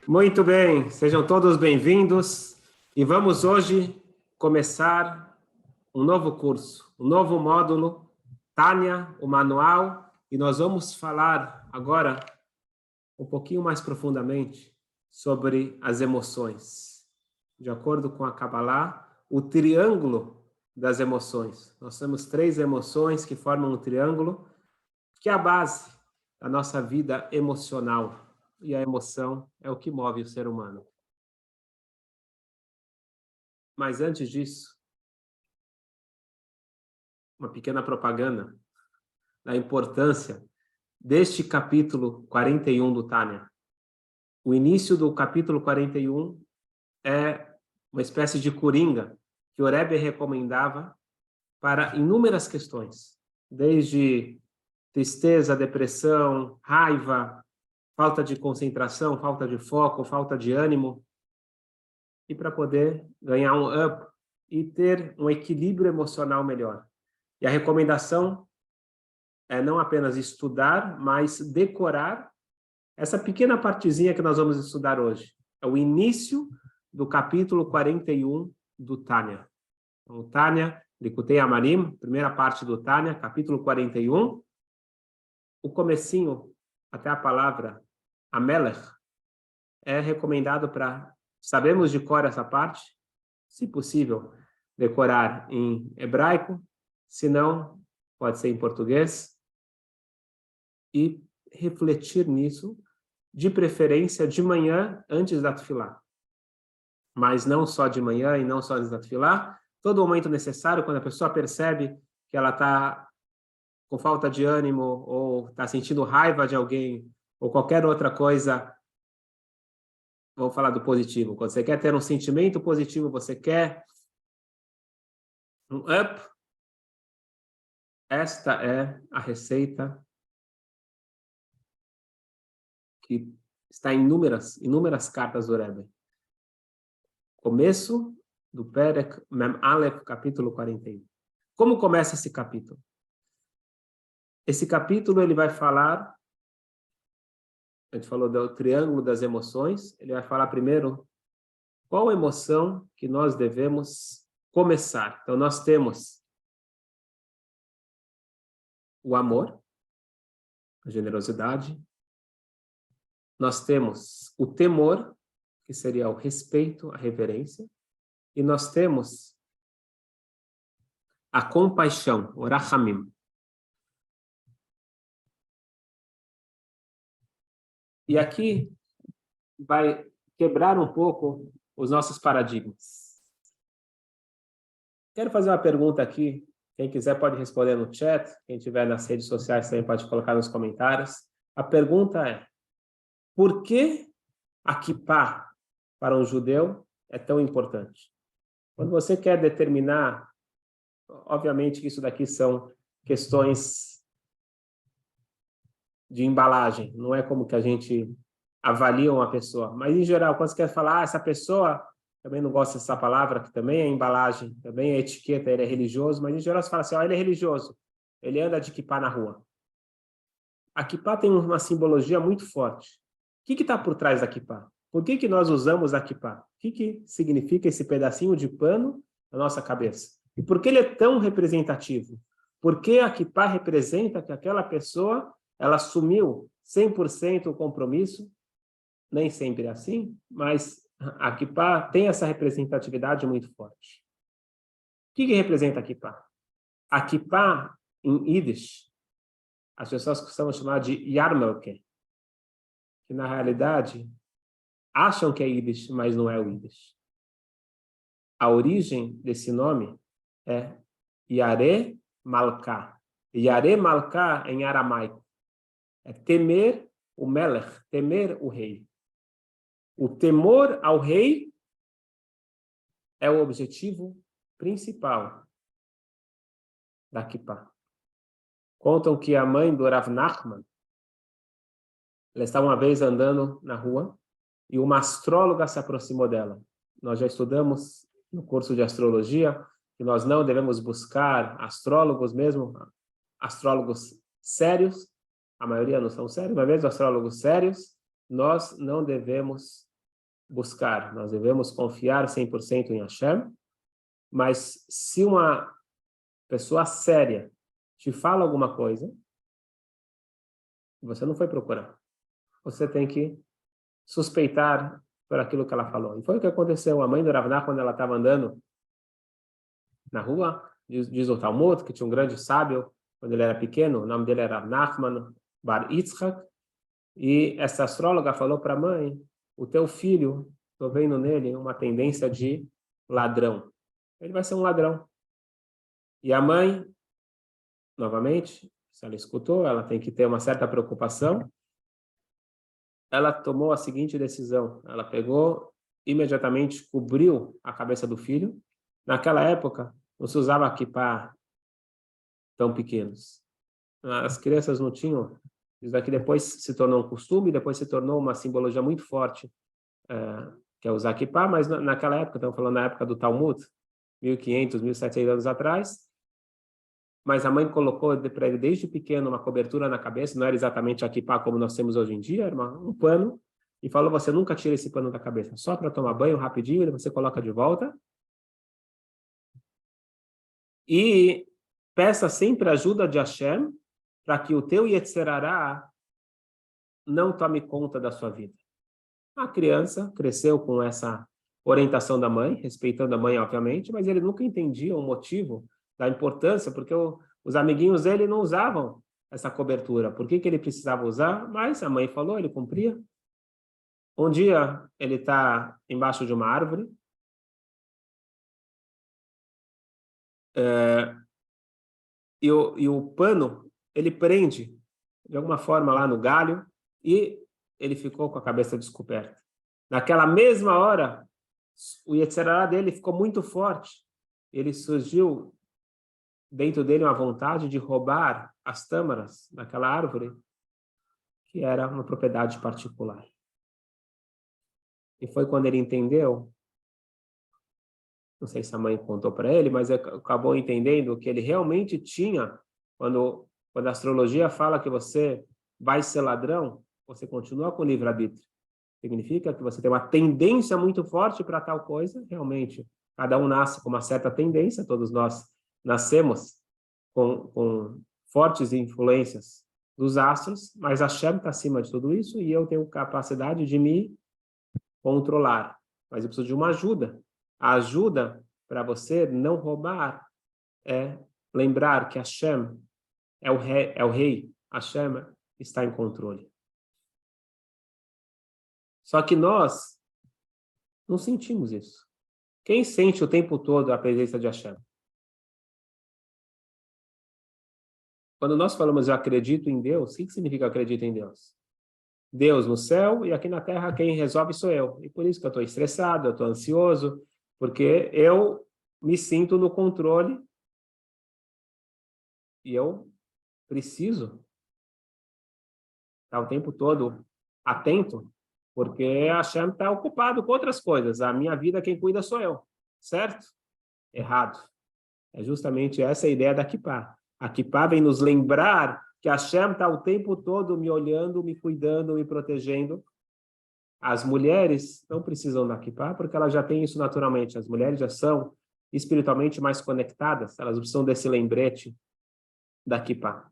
Muito bem, sejam todos bem-vindos e vamos hoje começar um novo curso, um novo módulo, Tânia, o manual, e nós vamos falar agora um pouquinho mais profundamente sobre as emoções. De acordo com a Kabbalah, o triângulo das emoções. Nós temos 3 emoções que formam um triângulo, que é a base da nossa vida emocional. E a emoção é o que move o ser humano. Mas antes disso, uma pequena propaganda da importância deste capítulo 41 do Tânia. O início do capítulo 41 é uma espécie de coringa que o Rebbe recomendava para inúmeras questões, desde tristeza, depressão, raiva, falta de concentração, falta de foco, falta de ânimo, e para poder ganhar um up e ter um equilíbrio emocional melhor. E a recomendação é não apenas estudar, mas decorar essa pequena partezinha que nós vamos estudar hoje. É o início do capítulo 41 do Tânia. Então, o Tânia, Likutei Amarim, primeira parte do Tânia, capítulo 41. O comecinho, até a palavra Amelech, é recomendado para... Sabemos de cor essa parte, se possível, decorar em hebraico, se não, pode ser em português, e refletir nisso, de preferência de manhã, antes da tefilá. Mas não só de manhã e não só antes da tefilá, todo momento necessário, quando a pessoa percebe que ela está com falta de ânimo, ou está sentindo raiva de alguém, ou qualquer outra coisa. Vamos falar do positivo. Quando você quer ter um sentimento positivo, você quer um up, esta é a receita que está em inúmeras cartas do Rebbe. Começo do Perek Mem Aleph, capítulo 41. Como começa esse capítulo? Esse capítulo ele vai falar, a gente falou do triângulo das emoções, ele vai falar primeiro qual emoção que nós devemos começar. Então nós temos o amor, a generosidade, nós temos o temor, que seria o respeito, a reverência, e nós temos a compaixão, o rachamim. E aqui vai quebrar um pouco os nossos paradigmas. Quero fazer uma pergunta aqui. Quem quiser pode responder no chat. Quem estiver nas redes sociais também pode colocar nos comentários. A pergunta é: por que a kippá para um judeu é tão importante? Quando você quer determinar, obviamente que isso daqui são questões de embalagem, não é como que a gente avalia uma pessoa, mas em geral, quando você quer falar, essa pessoa, também não gosto dessa palavra, que também é embalagem, também é etiqueta, ele é religioso, mas em geral você fala assim, ele é religioso, ele anda de kippá na rua. A kippá tem uma simbologia muito forte. O que está por trás da kippá? Por que nós usamos a kippá? O que significa esse pedacinho de pano na nossa cabeça? E por que ele é tão representativo? Porque a kippá representa que aquela pessoa ela assumiu 100% o compromisso, nem sempre é assim, mas a kippá tem essa representatividade muito forte. O que representa a kippá? A kippá, em Yiddish, as pessoas costumam chamar de yarmelke, que na realidade acham que é Yiddish, mas não é o Yiddish. A origem desse nome é Yare Malká. Yare Malká em aramaico é temer o Melech, temer o rei. O temor ao rei é o objetivo principal da kippá. Contam que a mãe do Rav Nachman, ela estava uma vez andando na rua e uma astróloga se aproximou dela. Nós já estudamos no curso de astrologia que nós não devemos buscar astrólogos mesmo, astrólogos sérios, a maioria não são sérios, mas mesmo astrólogos sérios, nós não devemos buscar, nós devemos confiar 100% em Hashem, mas se uma pessoa séria te fala alguma coisa, você não foi procurar. Você tem que suspeitar por aquilo que ela falou. E foi o que aconteceu. A mãe do Rav Nachman, quando ela estava andando na rua, diz o Talmud, que tinha um grande sábio, quando ele era pequeno, o nome dele era Rav Nachman Bar Yitzchak, e essa astróloga falou para a mãe, o teu filho, estou vendo nele uma tendência de ladrão. Ele vai ser um ladrão. E a mãe, novamente, se ela escutou, ela tem que ter uma certa preocupação. Ela tomou a seguinte decisão. Ela pegou, imediatamente cobriu a cabeça do filho. Naquela época, não se usava kippah tão pequenos. As crianças não tinham. Isso daqui depois se tornou um costume, depois se tornou uma simbologia muito forte, que é usar kippah, mas naquela época, estamos falando na época do Talmud, 1500, 1700 anos atrás, mas a mãe colocou para ele desde pequeno uma cobertura na cabeça, não era exatamente a kippah como nós temos hoje em dia, era um pano, e falou, você nunca tira esse pano da cabeça, só para tomar banho rapidinho, você coloca de volta, e peça sempre a ajuda de Hashem, para que o teu Yetzer Hará não tome conta da sua vida. A criança cresceu com essa orientação da mãe, respeitando a mãe, obviamente, mas ele nunca entendia o motivo da importância, porque os amiguinhos dele não usavam essa cobertura. Por que ele precisava usar? Mas a mãe falou, ele cumpria. Um dia, ele está embaixo de uma árvore, e o pano, ele prende, de alguma forma, lá no galho, e ele ficou com a cabeça descoberta. Naquela mesma hora, o Yetzer Hará dele ficou muito forte. Ele surgiu dentro dele uma vontade de roubar as tâmaras daquela árvore, que era uma propriedade particular. E foi quando ele entendeu, não sei se a mãe contou para ele, mas acabou entendendo que ele realmente tinha, quando a astrologia fala que você vai ser ladrão, você continua com o livre-arbítrio. Significa que você tem uma tendência muito forte para tal coisa, realmente. Cada um nasce com uma certa tendência, todos nós nascemos com fortes influências dos astros, mas a Hashem está acima de tudo isso e eu tenho capacidade de me controlar. Mas eu preciso de uma ajuda. A ajuda para você não roubar é lembrar que Hashem é o rei. Hashem está em controle. Só que nós não sentimos isso. Quem sente o tempo todo a presença de Hashem? Quando nós falamos eu acredito em Deus, o que significa eu acredito em Deus? Deus no céu e aqui na terra quem resolve sou eu. E por isso que eu estou estressado, eu estou ansioso, porque eu me sinto no controle e eu preciso estar o tempo todo atento, porque a Hashem está ocupado com outras coisas. A minha vida quem cuida sou eu, certo? Errado. É justamente essa a ideia da kippah. A kippah vem nos lembrar que a Hashem está o tempo todo me olhando, me cuidando, me protegendo. As mulheres não precisam da kippah porque elas já têm isso naturalmente. As mulheres já são espiritualmente mais conectadas, elas precisam desse lembrete da kippah.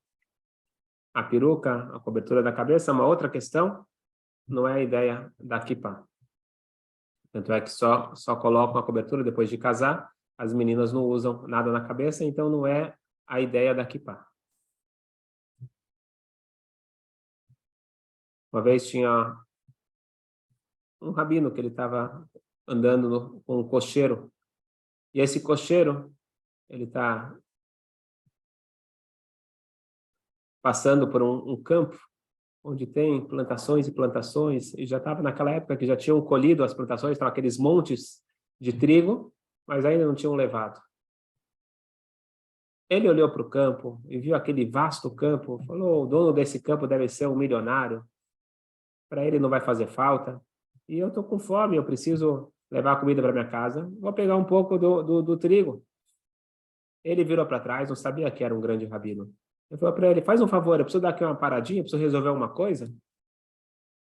A peruca, a cobertura da cabeça, é uma outra questão, não é a ideia da kippah. Tanto é que só colocam a cobertura depois de casar, as meninas não usam nada na cabeça, então não é a ideia da kippah. Uma vez tinha um rabino que ele estava andando com um cocheiro, e esse cocheiro, ele está passando por um campo onde tem plantações e plantações, e já estava naquela época que já tinham colhido as plantações, estavam aqueles montes de trigo, mas ainda não tinham levado. Ele olhou para o campo e viu aquele vasto campo, falou, o dono desse campo deve ser um milionário, para ele não vai fazer falta, e eu estou com fome, eu preciso levar comida para minha casa, vou pegar um pouco do trigo. Ele virou para trás, não sabia que era um grande rabino. Eu falei para ele, faz um favor, eu preciso dar aqui uma paradinha, eu preciso resolver uma coisa.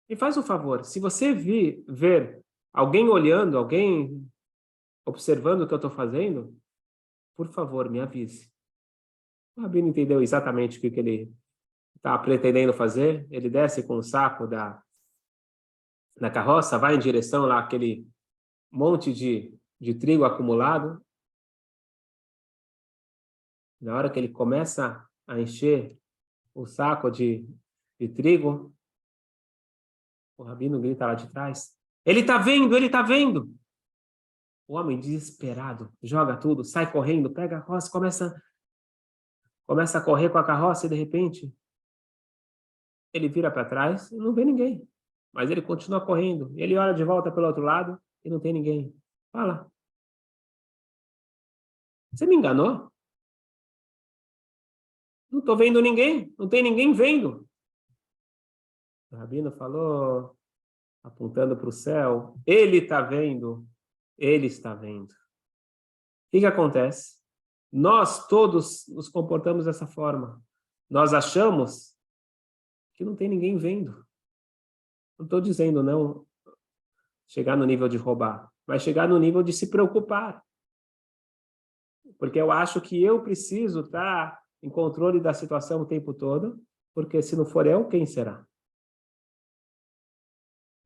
E faz um favor, se você ver alguém olhando, alguém observando o que eu estou fazendo, por favor, me avise. O rabino entendeu exatamente o que ele está pretendendo fazer. Ele desce com o saco da carroça, vai em direção lá àquele monte de trigo acumulado. Na hora que ele começa a encher o saco de trigo, o rabino grita lá de trás: ele está vendo, ele está vendo! O homem desesperado joga tudo, sai correndo, pega a carroça, começa a correr com a carroça e de repente ele vira para trás e não vê ninguém. Mas ele continua correndo. Ele olha de volta pelo outro lado e não tem ninguém. Fala: você me enganou? Não estou vendo ninguém, não tem ninguém vendo. O rabino falou, apontando para o céu: ele está vendo, ele está vendo. O que acontece? Nós todos nos comportamos dessa forma. Nós achamos que não tem ninguém vendo. Não estou dizendo não chegar no nível de roubar, mas chegar no nível de se preocupar. Porque eu acho que eu preciso estar em controle da situação o tempo todo, porque se não for eu, quem será?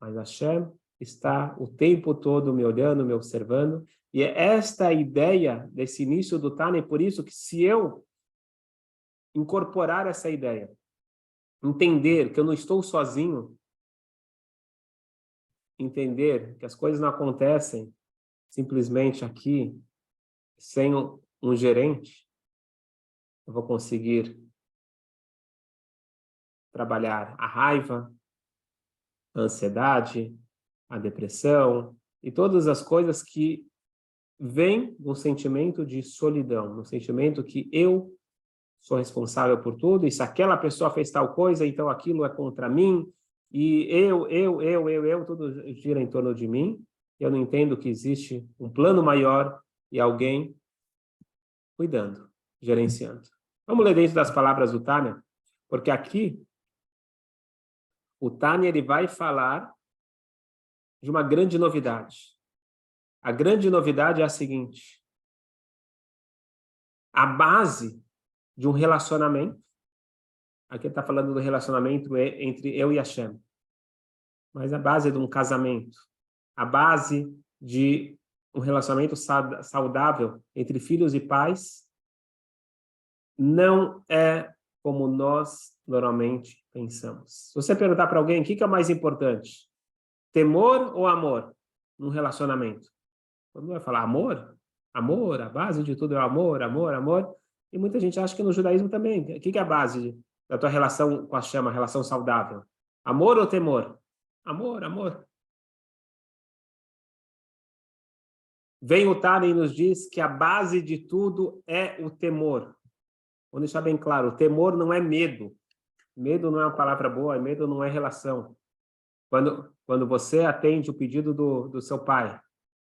Mas Hashem está o tempo todo me olhando, me observando, e é esta a ideia desse início do Tânia, e por isso que se eu incorporar essa ideia, entender que eu não estou sozinho, entender que as coisas não acontecem simplesmente aqui, sem um gerente, eu vou conseguir trabalhar a raiva, a ansiedade, a depressão e todas as coisas que vêm do sentimento de solidão, no sentimento que eu sou responsável por tudo, e se aquela pessoa fez tal coisa, então aquilo é contra mim, e tudo gira em torno de mim. Eu não entendo que existe um plano maior e alguém cuidando, gerenciando. Vamos ler dentro das palavras do Tânia, porque aqui o Tânia ele vai falar de uma grande novidade. A grande novidade é a seguinte: a base de um relacionamento, aqui ele está falando do relacionamento entre eu e Hashem, mas a base de um casamento, a base de um relacionamento saudável entre filhos e pais, não é como nós normalmente pensamos. Se você perguntar para alguém o que é o mais importante, temor ou amor num relacionamento? Todo mundo vai falar amor? Amor, a base de tudo é amor, amor, amor. E muita gente acha que no judaísmo também. O que é a base da tua relação com a chama, relação saudável? Amor ou temor? Amor, amor. Vem o Tânia e nos diz que a base de tudo é o temor. Vou deixar bem claro, o temor não é medo. Medo não é uma palavra boa, medo não é relação. Quando você atende o pedido do seu pai,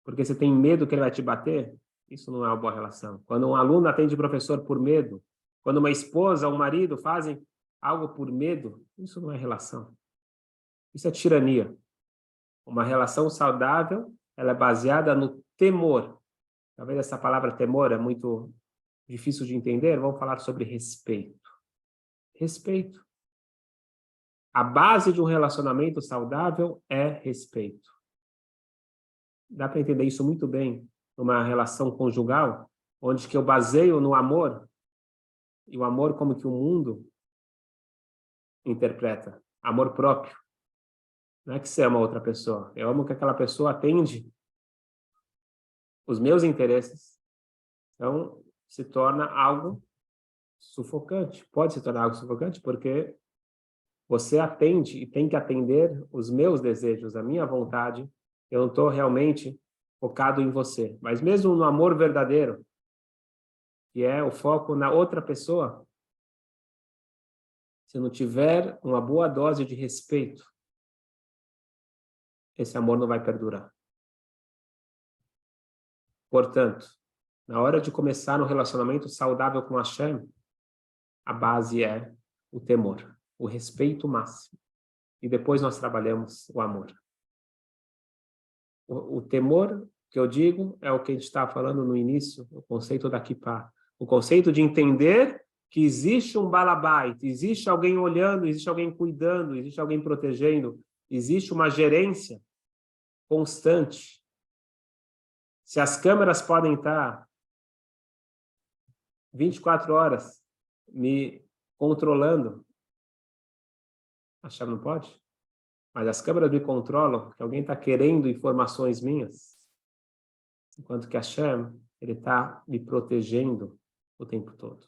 porque você tem medo que ele vai te bater, isso não é uma boa relação. Quando um aluno atende o professor por medo, quando uma esposa ou um marido fazem algo por medo, isso não é relação. Isso é tirania. Uma relação saudável, ela é baseada no temor. Talvez essa palavra temor é muito difícil de entender, vamos falar sobre respeito. Respeito. A base de um relacionamento saudável é respeito. Dá para entender isso muito bem numa relação conjugal, onde que eu baseio no amor, e o amor como que o mundo interpreta, amor próprio. Não é que você ama outra pessoa, eu amo que aquela pessoa atende os meus interesses. Então, se torna algo sufocante. Pode se tornar algo sufocante porque você atende e tem que atender os meus desejos, a minha vontade. Eu não estou realmente focado em você. Mas mesmo no amor verdadeiro, que é o foco na outra pessoa, se não tiver uma boa dose de respeito, esse amor não vai perdurar. Portanto, na hora de começar um relacionamento saudável com Hashem, a base é o temor, o respeito máximo. E depois nós trabalhamos o amor. O temor que eu digo é o que a gente estava falando no início, o conceito da kippah. O conceito de entender que existe um balabait, existe alguém olhando, existe alguém cuidando, existe alguém protegendo, existe uma gerência constante. Se as câmeras podem estar 24 horas me controlando, a Hashem não pode? Mas as câmeras me controlam, porque alguém está querendo informações minhas, enquanto que a Hashem, ele está me protegendo o tempo todo.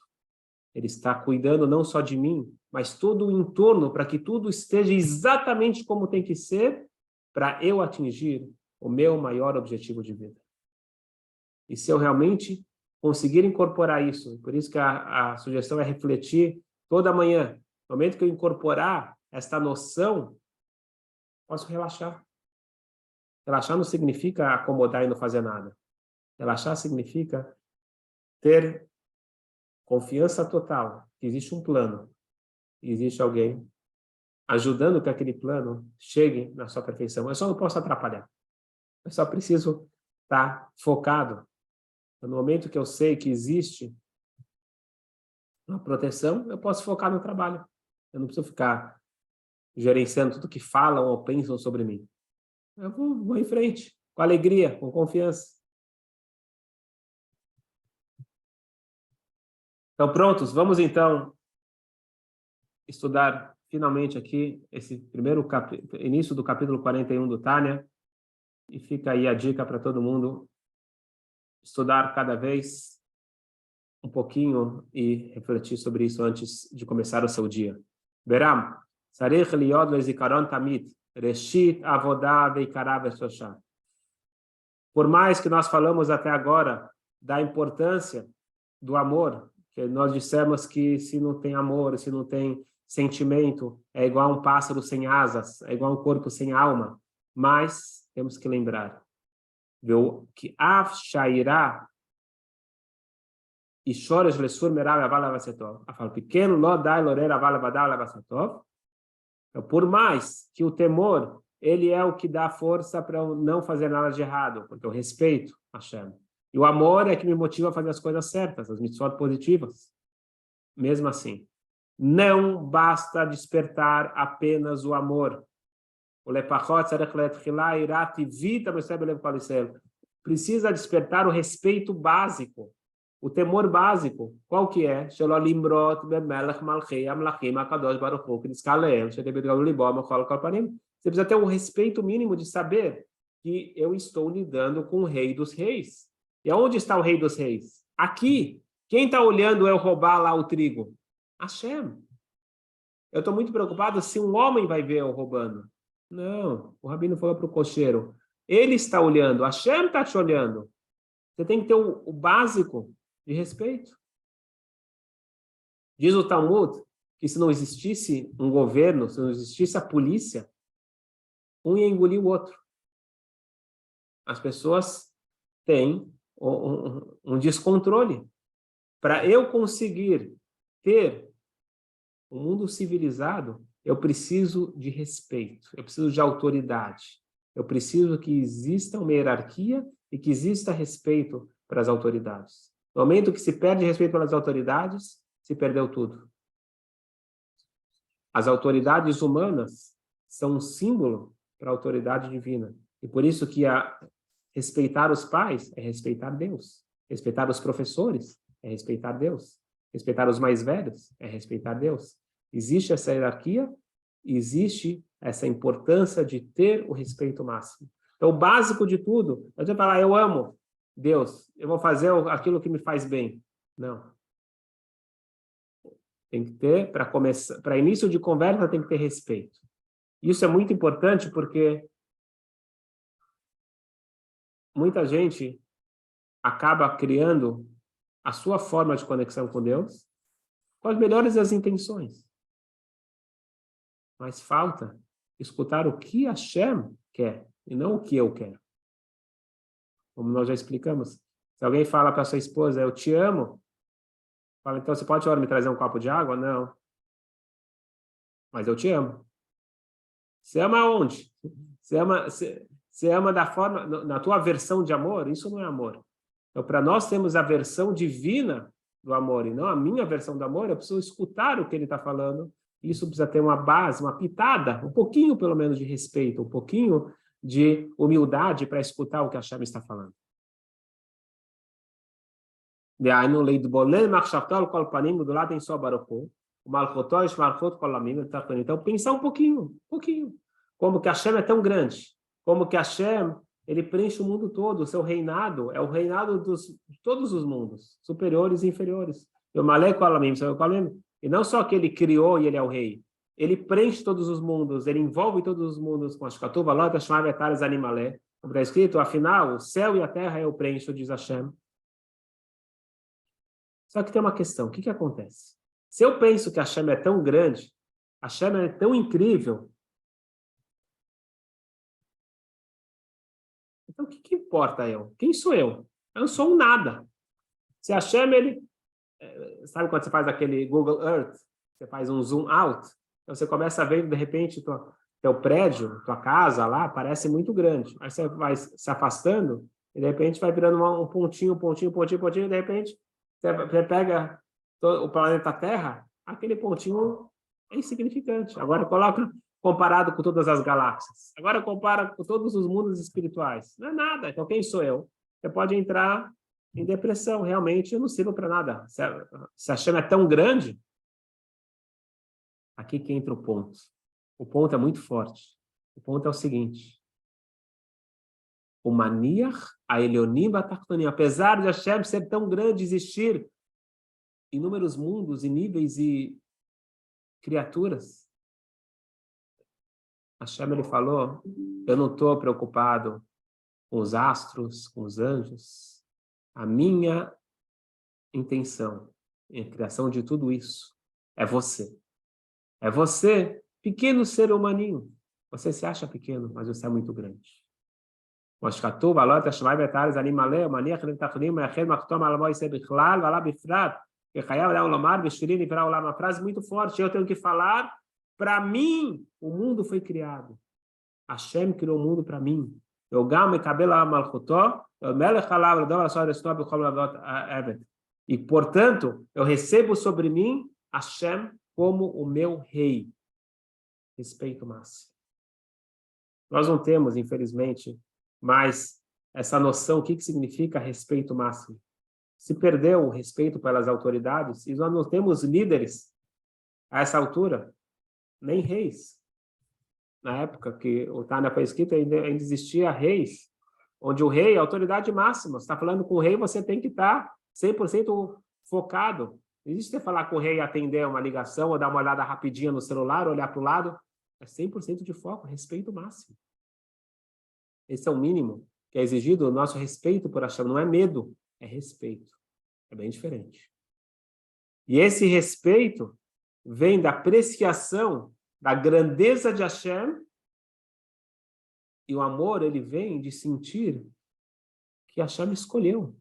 Ele está cuidando não só de mim, mas todo o entorno, para que tudo esteja exatamente como tem que ser, para eu atingir o meu maior objetivo de vida. E se eu realmente conseguir incorporar isso, por isso que a sugestão é refletir toda manhã, no momento que eu incorporar esta noção, posso relaxar. Relaxar não significa acomodar e não fazer nada. Relaxar significa ter confiança total que existe um plano, e existe alguém ajudando que aquele plano chegue na sua perfeição. Eu só não posso atrapalhar. Eu só preciso estar focado. No momento que eu sei que existe uma proteção, eu posso focar no trabalho. Eu não preciso ficar gerenciando tudo que falam ou pensam sobre mim. Eu vou em frente, com alegria, com confiança. Então, prontos, vamos então estudar finalmente aqui esse primeiro início do capítulo 41 do Tânia. E fica aí a dica para todo mundo estudar cada vez um pouquinho e refletir sobre isso antes de começar o seu dia. Beram, Sarich liod lezikaron tamid, reshit avodah veikara veshosha. Por mais que nós falamos até agora da importância do amor, que nós dissemos que se não tem amor, se não tem sentimento, é igual um pássaro sem asas, é igual um corpo sem alma. Mas temos que lembrar, viu, que af shairá e choras lesur merav avala vasetov. Afal pequeno lo dai lorer avala vadala vasetov. Por mais que o temor, ele é o que dá força para eu não fazer nada de errado, porque eu respeito Hashem. E o amor é que me motiva a fazer as coisas certas, as mitzvot positivas. Mesmo assim, não basta despertar apenas o amor. O lepachot tzarech le'tchila irat vita b'sebe lev kol Yisrael. Precisa despertar o respeito básico, o temor básico. Qual que é? Shelo limrot bemelech malchei amlachim akadosh baruch hu k'niskaleem shedebedgalu libo mechol kol panim. Você precisa ter um respeito mínimo de saber que eu estou lidando com o rei dos reis. E onde está o rei dos reis? Aqui. Quem está olhando eu roubar lá o trigo? Hashem. Eu estou muito preocupado se um homem vai ver eu roubando. Não, o rabino falou para o cocheiro. Ele está olhando, Hashem está te olhando. Você tem que ter o básico de respeito. Diz o Talmud que se não existisse um governo, se não existisse a polícia, um ia engolir o outro. As pessoas têm um descontrole. Para eu conseguir ter um mundo civilizado, eu preciso de respeito, eu preciso de autoridade, eu preciso que exista uma hierarquia e que exista respeito para as autoridades. No momento que se perde respeito pelas autoridades, se perdeu tudo. As autoridades humanas são um símbolo para a autoridade divina. E por isso que respeitar os pais é respeitar Deus. Respeitar os professores é respeitar Deus. Respeitar os mais velhos é respeitar Deus. Existe essa hierarquia, existe essa importância de ter o respeito máximo. Então, o básico de tudo, não adianta falar, eu amo Deus, eu vou fazer aquilo que me faz bem. Não. Tem que ter, para começar, para início de conversa, tem que ter respeito. Isso é muito importante porque muita gente acaba criando a sua forma de conexão com Deus com as melhores das intenções. Mas falta escutar o que Hashem quer e não o que eu quero. Como nós já explicamos. Se alguém fala para sua esposa, eu te amo, fala, então você pode me trazer um copo de água? Não. Mas eu te amo. Você ama onde? Você Você ama da forma, na tua versão de amor, isso não é amor. Então, para nós temos a versão divina do amor e não a minha versão do amor, eu preciso escutar o que ele está falando. Isso precisa ter uma base, uma pitada, um pouquinho pelo menos de respeito, um pouquinho de humildade para escutar o que a Hashem está falando. Então, pensar um pouquinho. Como que Hashem é tão grande, como que Hashem, ele preenche o mundo todo, o seu reinado é o reinado de todos os mundos, superiores e inferiores. E não só que ele criou e ele é o rei, ele preenche todos os mundos, ele envolve todos os mundos com a Shkatuva, Lota, Shema, Vetares, Animalé. Como está escrito, afinal, o céu e a terra eu preencho, diz Hashem. Só que tem uma questão, o que acontece? Se eu penso que Hashem é tão grande, Hashem é tão incrível, então o que importa eu? Quem sou eu? Eu não sou um nada. Se Hashem, ele... Sabe quando você faz aquele Google Earth? Você faz um zoom out, então você começa a ver, de repente, teu prédio, tua casa lá, parece muito grande. Aí você vai se afastando, e de repente vai virando um pontinho, e de repente você pega o planeta Terra, aquele pontinho é insignificante. Agora coloca comparado com todas as galáxias. Agora compara com todos os mundos espirituais. Não é nada. Então, quem sou eu? Você pode entrar em depressão. Realmente, eu não sirvo para nada. Se a Hashem é tão grande, aqui que entra o ponto. O ponto é muito forte. O ponto é o seguinte. O Maniach, a Elionim, Batachtonim, apesar de Hashem ser tão grande, existir inúmeros mundos e níveis e criaturas, Hashem, ele falou, eu não estou preocupado com os astros, com os anjos. A minha intenção em criação de tudo isso é você. É você, pequeno ser humaninho. Você se acha pequeno, mas você é muito grande. Uma frase muito forte, eu tenho que falar, para mim, o mundo foi criado. Hashem criou o mundo para mim. E, portanto, eu recebo sobre mim Hashem como o meu rei. Respeito máximo. Nós não temos, infelizmente, mais essa noção, o que significa respeito máximo. Se perdeu o respeito pelas autoridades, e nós não temos líderes a essa altura, nem reis. Na época que o Tânia foi escrito, ainda existia reis, onde o rei é a autoridade máxima. Você está falando com o rei, você tem que estar 100% focado. Não existe você falar com o rei e atender uma ligação, ou dar uma olhada rapidinha no celular, olhar para o lado. É 100% de foco, respeito máximo. Esse é o mínimo que é exigido, o nosso respeito por Hashem. Não é medo, é respeito. É bem diferente. E esse respeito vem da apreciação da grandeza de Hashem, e o amor, ele vem de sentir que Hashem escolheu.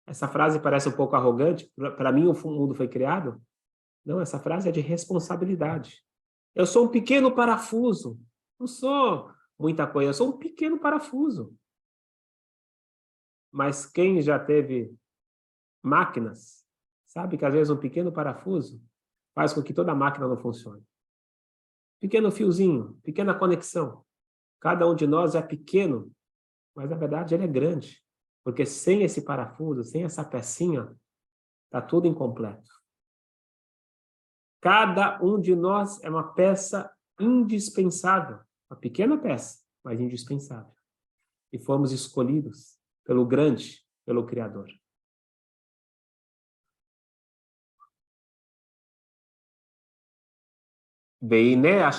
Essa frase parece um pouco arrogante, para mim o mundo foi criado. Não, essa frase é de responsabilidade. Eu sou um pequeno parafuso, não sou muita coisa, eu sou um pequeno parafuso. Mas quem já teve máquinas, sabe que às vezes um pequeno parafuso faz com que toda a máquina não funcione. Pequeno fiozinho, pequena conexão. Cada um de nós é pequeno, mas na verdade ele é grande. Porque sem esse parafuso, sem essa pecinha, está tudo incompleto. Cada um de nós é uma peça indispensável. Uma pequena peça, mas indispensável. E fomos escolhidos pelo grande, pelo Criador. Uma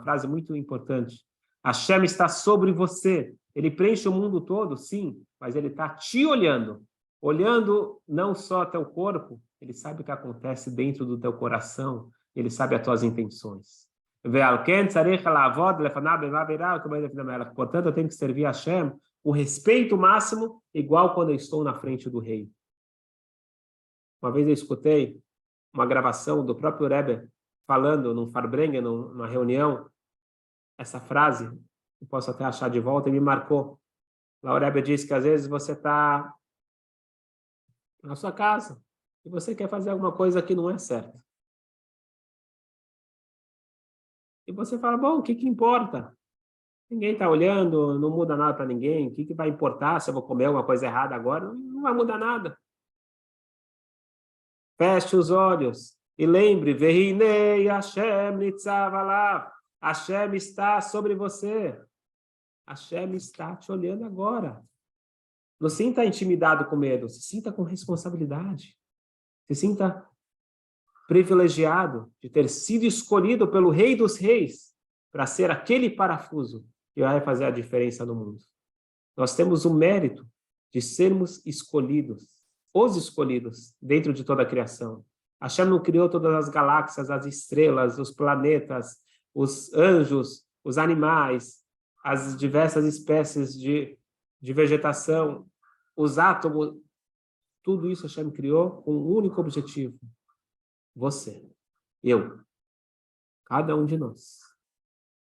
frase muito importante. Hashem está sobre você. Ele preenche o mundo todo, sim, mas ele está te olhando. Olhando não só teu corpo, ele sabe o que acontece dentro do teu coração, ele sabe as tuas intenções. Portanto, eu tenho que servir a Hashem com respeito máximo, igual quando eu estou na frente do rei. Uma vez eu escutei uma gravação do próprio Rebbe falando num Farbrengen, numa reunião, essa frase, eu posso até achar de volta, e me marcou. Lá o Rebbe disse que às vezes você está na sua casa e você quer fazer alguma coisa que não é certa. E você fala, bom, o que importa? Ninguém está olhando, não muda nada para ninguém. O que vai importar se eu vou comer alguma coisa errada agora? Não vai mudar nada. Feche os olhos e lembre, Vehinei Hashem nitzav alav. Hashem está sobre você. Hashem está te olhando agora. Não se sinta intimidado com medo, se sinta com responsabilidade. Se sinta privilegiado de ter sido escolhido pelo Rei dos Reis para ser aquele parafuso que vai fazer a diferença no mundo. Nós temos o mérito de sermos escolhidos, os escolhidos dentro de toda a criação. Hashem não criou todas as galáxias, as estrelas, os planetas, os anjos, os animais, as diversas espécies de vegetação, os átomos, tudo isso Hashem criou com um único objetivo. Você, eu, cada um de nós,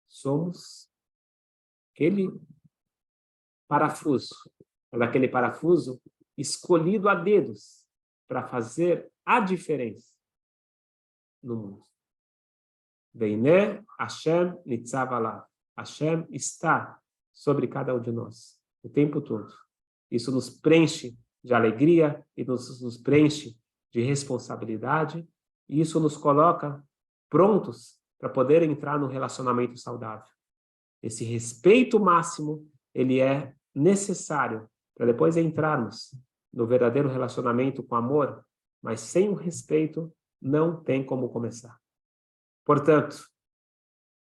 somos aquele parafuso, daquele parafuso escolhido a dedos para fazer a diferença no mundo. Beineh Hashem nitzav alav. Hashem está sobre cada um de nós o tempo todo. Isso nos preenche de alegria e nos preenche de responsabilidade, e isso nos coloca prontos para poder entrar no relacionamento saudável. Esse respeito máximo, ele é necessário para depois entrarmos no verdadeiro relacionamento com amor, mas sem o respeito não tem como começar. Portanto,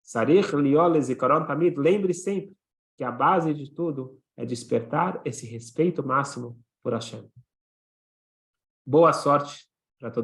Sarich Liol Zikaron Tamid, lembre sempre que a base de tudo é despertar esse respeito máximo por Hashem. Boa sorte para todos.